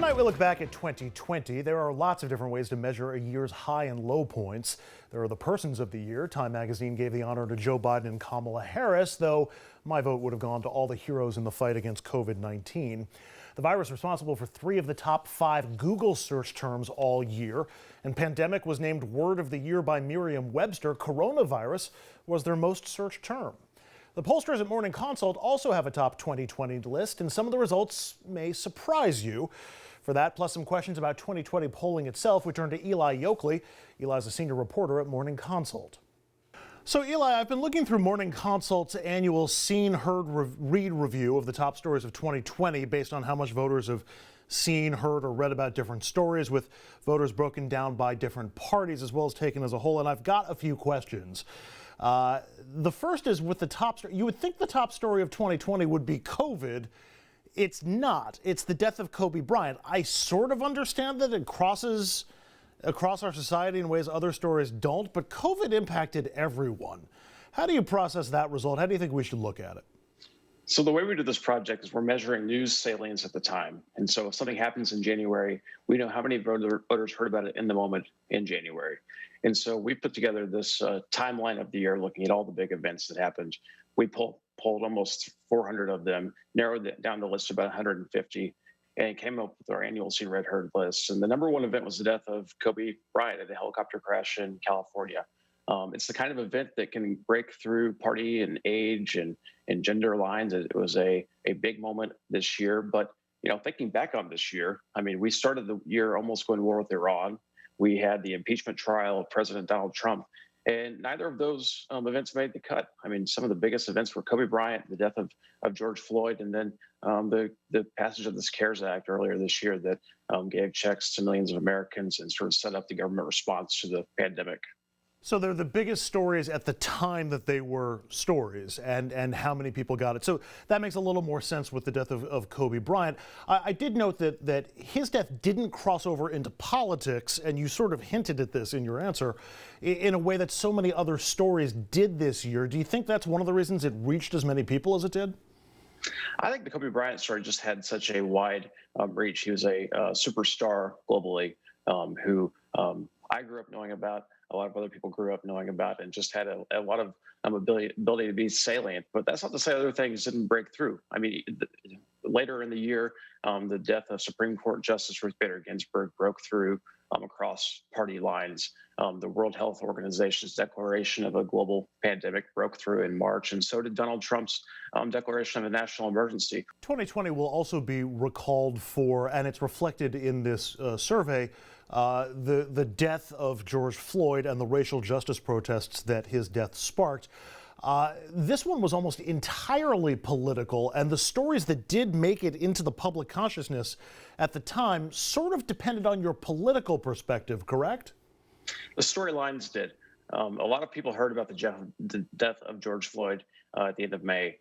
Tonight we look back at 2020. There are lots of different ways to measure a year's high and low points. There are the persons of the year. Time magazine gave the honor to Joe Biden and Kamala Harris, though my vote would have gone to all the heroes in the fight against COVID-19. The virus responsible for 3 of the top 5 Google search terms all year, and pandemic was named word of the year by Merriam-Webster. Coronavirus was their most searched term. The pollsters at Morning Consult also have a top 2020 list, and some of the results may surprise you. For that, plus some questions about 2020 polling itself, we turn to Eli Yokley. Eli's a senior reporter at Morning Consult. So, Eli, I've been looking through Morning Consult's annual Seen, Heard, Read review of the top stories of 2020 based on how much voters have seen, heard, or read about different stories, with voters broken down by different parties as well as taken as a whole. And I've got a few questions. The first is with the top story. You would think the top story of 2020 would be COVID. It's not. It's the death of Kobe Bryant. I sort of understand that it crosses across our society in ways other stories don't, but COVID impacted everyone. How do you process that result? How do you think we should look at it? So the way we do this project is we're measuring news salience at the time. And so if something happens in January, we know how many voters heard about it in the moment in January. And so we put together this timeline of the year, looking at all the big events that happened. We polled almost 400 of them, narrowed down the list to about 150, and came up with our annual Seen, Read, Heard list. And the number one event was the death of Kobe Bryant at a helicopter crash in California. It's the kind of event that can break through party and age and gender lines. It was a big moment this year. But, thinking back on this year, we started the year almost going to war with Iran. We had the impeachment trial of President Donald Trump, and neither of those events made the cut. Some of the biggest events were Kobe Bryant, the death of George Floyd, and then the passage of this CARES Act earlier this year that gave checks to millions of Americans and sort of set up the government response to the pandemic. So they're the biggest stories at the time that they were stories, and how many people got it. So that makes a little more sense with the death of Kobe Bryant. I did note that his death didn't cross over into politics, and you sort of hinted at this in your answer, in a way that so many other stories did this year. Do you think that's one of the reasons it reached as many people as it did? I think the Kobe Bryant story just had such a wide reach. He was a superstar globally who I grew up knowing about. A lot of other people grew up knowing about, and just had a lot of ability to be salient. But that's not to say other things didn't break through. Later in the year, the death of Supreme Court Justice Ruth Bader Ginsburg broke through across party lines. The World Health Organization's declaration of a global pandemic broke through in March, and so did Donald Trump's declaration of a national emergency. 2020 will also be recalled for, and it's reflected in this survey, the death of George Floyd and the racial justice protests that his death sparked. This one was almost entirely political, and the stories that did make it into the public consciousness at the time sort of depended on your political perspective, correct? The storylines did. A lot of people heard about the death of George Floyd at the end of May.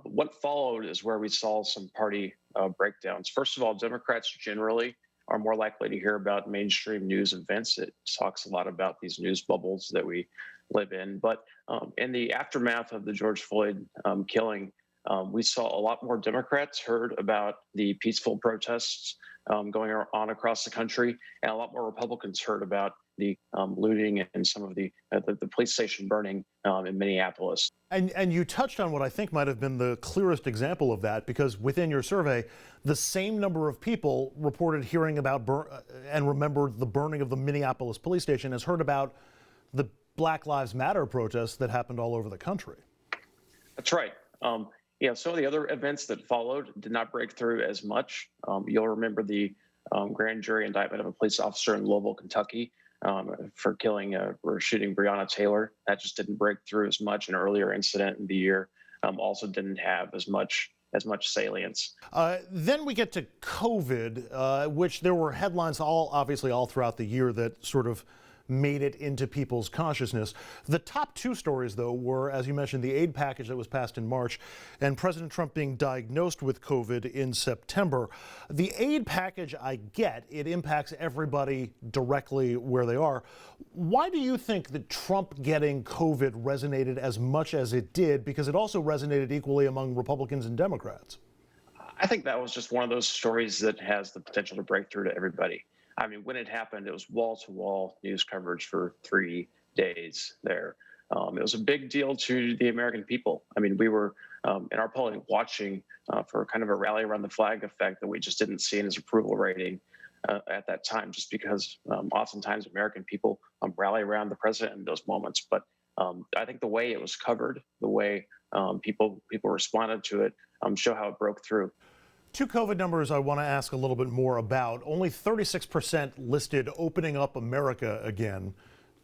What followed is where we saw some party breakdowns. First of all, Democrats generally are more likely to hear about mainstream news events. It talks a lot about these news bubbles that we live in. But in the aftermath of the George Floyd killing, we saw a lot more Democrats heard about the peaceful protests going on across the country, and a lot more Republicans heard about the looting and some of the police station burning in Minneapolis. And you touched on what I think might have been the clearest example of that, because within your survey, the same number of people reported hearing about and remembered the burning of the Minneapolis police station as heard about the Black Lives Matter protests that happened all over the country. That's right. Some of the other events that followed did not break through as much. You'll remember the grand jury indictment of a police officer in Louisville, Kentucky, for killing or shooting Breonna Taylor. That just didn't break through as much. An earlier incident in the year also didn't have as much salience. Then we get to COVID, which there were headlines obviously all throughout the year that sort of made it into people's consciousness. The top 2 stories, though, were, as you mentioned, the aid package that was passed in March and President Trump being diagnosed with COVID in September. The aid package, I get, it impacts everybody directly where they are. Why do you think that Trump getting COVID resonated as much as it did? Because it also resonated equally among Republicans and Democrats. I think that was just one of those stories that has the potential to break through to everybody. I mean, when it happened, it was wall to wall news coverage for 3 days there. It was a big deal to the American people. I mean, we were in our polling watching for kind of a rally around the flag effect that we just didn't see in his approval rating at that time, just because oftentimes American people rally around the president in those moments. But I think the way it was covered, the way people responded to it, show how it broke through. Two COVID numbers I want to ask a little bit more about. Only 36% listed opening up America again,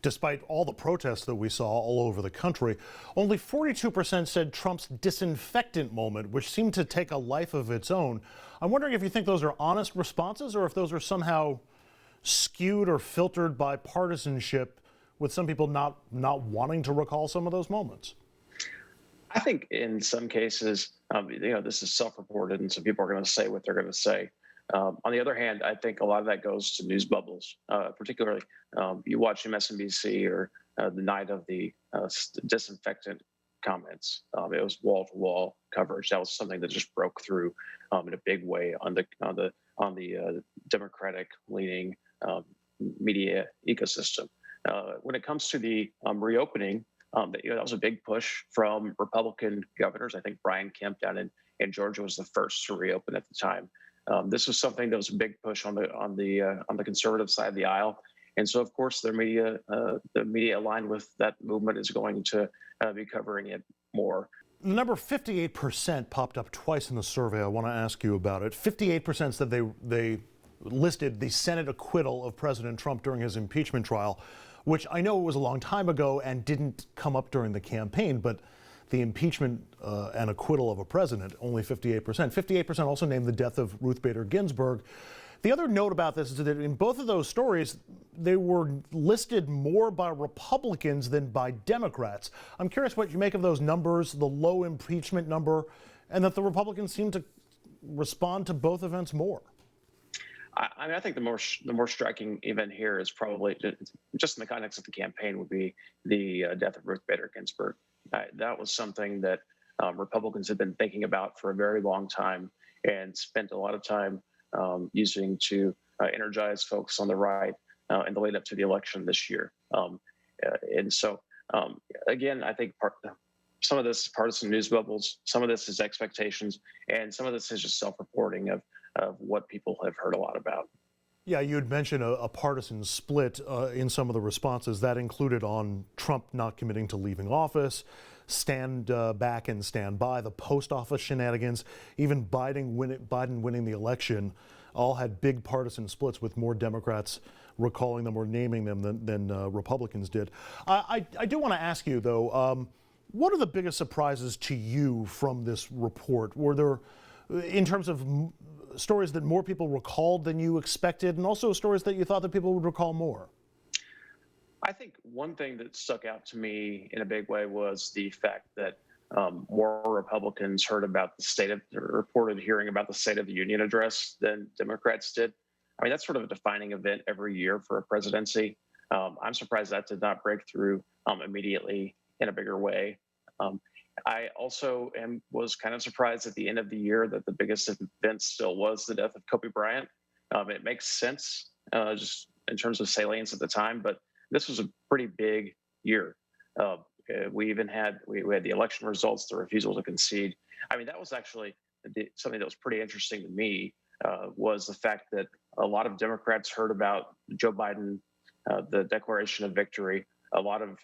despite all the protests that we saw all over the country. Only 42% said Trump's disinfectant moment, which seemed to take a life of its own. I'm wondering if you think those are honest responses or if those are somehow skewed or filtered by partisanship, with some people not wanting to recall some of those moments. I think in some cases, this is self-reported, and some people are going to say what they're going to say. On the other hand, I think a lot of that goes to news bubbles, particularly you watch MSNBC or the night of the disinfectant comments. It was wall-to-wall coverage. That was something that just broke through in a big way on the Democratic-leaning media ecosystem. When it comes to the reopening, that was a big push from Republican governors. I think Brian Kemp down in Georgia was the first to reopen at the time. This was something that was a big push on the conservative side of the aisle, and so of course the media aligned with that movement is going to be covering it more. The number 58% popped up twice in the survey. I want to ask you about it. 58% said they listed the Senate acquittal of President Trump during his impeachment trial, which I know was a long time ago and didn't come up during the campaign, but the impeachment and acquittal of a president, only 58%. 58% also named the death of Ruth Bader Ginsburg. The other note about this is that in both of those stories, they were listed more by Republicans than by Democrats. I'm curious what you make of those numbers, the low impeachment number, and that the Republicans seem to respond to both events more. I think the more striking event here is probably just in the context of the campaign would be the death of Ruth Bader Ginsburg. That was something that Republicans have been thinking about for a very long time and spent a lot of time using to energize folks on the right in the lead up to the election this year. And so, again, I think some of this is partisan news bubbles, some of this is expectations, and some of this is just self-reporting of what people have heard a lot about. Yeah, you had mentioned a partisan split in some of the responses. That included on Trump not committing to leaving office, stand back and stand by, the post office shenanigans, even Biden winning the election, all had big partisan splits with more Democrats recalling them or naming them than Republicans did. I do want to ask you, though, what are the biggest surprises to you from this report? Were there, in terms of stories that more people recalled than you expected, and also stories that you thought that people would recall more? I think one thing that stuck out to me in a big way was the fact that more Republicans heard about reported hearing about the State of the Union address than Democrats did. I mean, that's sort of a defining event every year for a presidency. I'm surprised that did not break through immediately in a bigger way. I also was kind of surprised at the end of the year that the biggest event still was the death of Kobe Bryant. It makes sense just in terms of salience at the time, but this was a pretty big year. We had the election results, the refusal to concede. I mean, that was actually something that was pretty interesting to me, was the fact that a lot of Democrats heard about Joe Biden, the Declaration of Victory. A lot of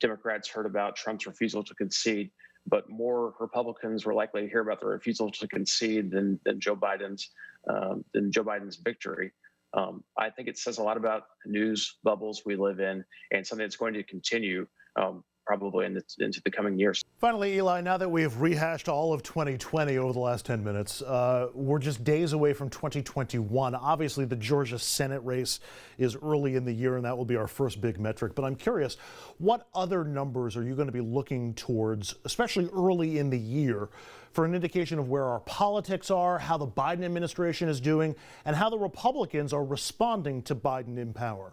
Democrats heard about Trump's refusal to concede, but more Republicans were likely to hear about the refusal to concede than Joe Biden's victory. I think it says a lot about news bubbles we live in, and something that's going to continue probably into the coming years. Finally, Eli, now that we have rehashed all of 2020 over the last 10 minutes, we're just days away from 2021. Obviously, the Georgia Senate race is early in the year, and that will be our first big metric. But I'm curious, what other numbers are you going to be looking towards, especially early in the year, for an indication of where our politics are, how the Biden administration is doing, and how the Republicans are responding to Biden in power?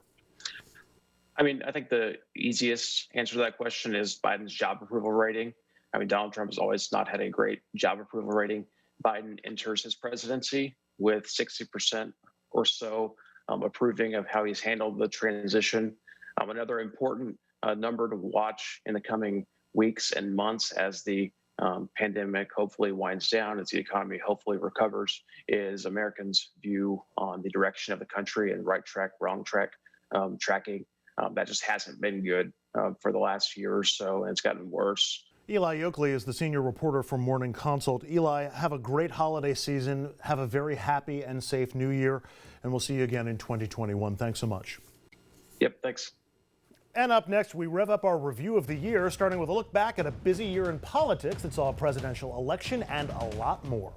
I mean, I think the easiest answer to that question is Biden's job approval rating. I mean, Donald Trump has always not had a great job approval rating. Biden enters his presidency with 60% or so approving of how he's handled the transition. Another important number to watch in the coming weeks and months as the pandemic hopefully winds down, as the economy hopefully recovers, is Americans' view on the direction of the country and right track, wrong track tracking. That just hasn't been good for the last year or so, and it's gotten worse. Eli Yokley is the senior reporter for Morning Consult. Eli, have a great holiday season. Have a very happy and safe new year, and we'll see you again in 2021. Thanks so much. Yep, thanks. And up next, we rev up our review of the year, starting with a look back at a busy year in politics that saw a presidential election and a lot more.